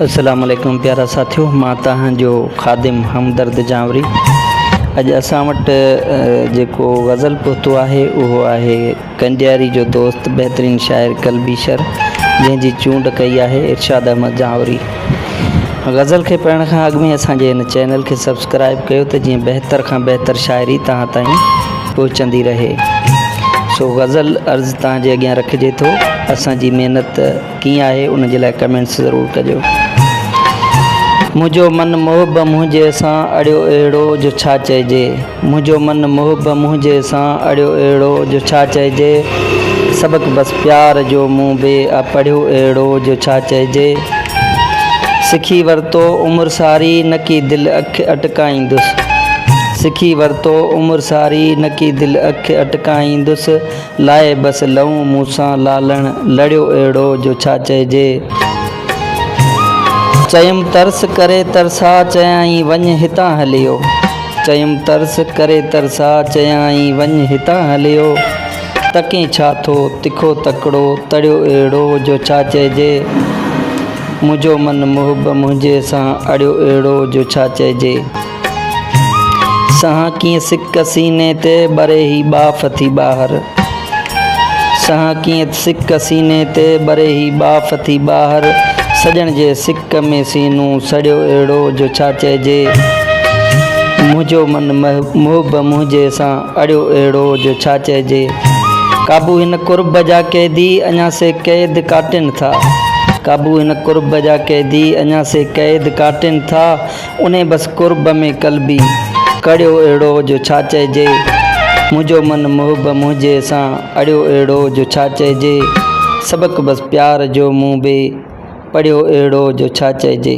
अस्सलाम वालेकुम प्यारा साथियों, मां तव्हांजो ख़ादिम हमदर्द जावरी। अॼु असां वटि जेको गज़ल पहुतो आहे उहो आहे कंडियारी जो दोस्त बहितरीन शाइर कलबीशर, जंहिंजी चूंड कई आहे इरशाद अहमद जावरी। गज़ल खे पढ़ण खां अॻु में असांजे हिन चैनल खे सब्सक्राइब कयो त जीअं बहितर खां बहितर शाइरी तव्हां ताईं पहुचंदी रहे। सो गज़ल अर्ज़ु तव्हांजे अॻियां रखिजे थो। असांजी महिनत कीअं आहे उन जे लाइ कमेंट्स ज़रूरु कजो। मुंहिंजो मन मोहब मुंहिंजे सां अड़ियो अहिड़ो जो छा चइजे, मुंहिंजो मन मोहब मुंहिंजे सां अड़ियो अहिड़ो जो छा चइजे, सबक़ बसि प्यार जो मूं बि पढ़ियो अहिड़ो जो छा चइजे, सिखी वरितो उमिरि सारी न की दिलि अखि अटकाईंदुसि, सिखी वरितो उमिरि सारी न की दिलि अखि अटकाईंदुसि, लाए बसि लहूं मूंसां लालण लड़ियो अहिड़ो जो छा चइजे, चयुमि तरस करे तरसा चयाईं वञ हितां हलियो, चयुमि तरस करे तरसा चयाईं वञ हितां हलियो, तके छा थो तिखो तकिड़ो तड़ियो अहिड़ो जो छा चइजे, मुंहिंजो मन मोहब मुंहिंजे सां अड़ियो अहिड़ो जो छा चइजे, सहा कीअं सिक सीने ते बरे ही बाफ़ थी ॿाहिरि, सहा कीअं सिक सीने ते बरे ही बाफ़ थी ॿाहिरि, सॼण जे सिक में सीनूं सड़ियो अहिड़ो जो छा चइजे, मुंहिंजो मन मोहब मुंहिंजे सां अड़ियो अहिड़ो जो छा चइजे, काबू हिन कुर्ब जा कैदी अञा से क़ैद काटनि था, काबू हिन कुर्ब जा कैदी अञा से क़ैद काटनि था, उन बसि कुर्ब में कलबी कड़ियो अहिड़ो जो छा चइजे, मुंहिंजो मन मोहब मुंहिंजे सां अड़ियो अहिड़ो जो छा चइजे, सबक़ बसि प्यार जो मूं बि पढ़ियो अहिड़ो जो छा चइजे।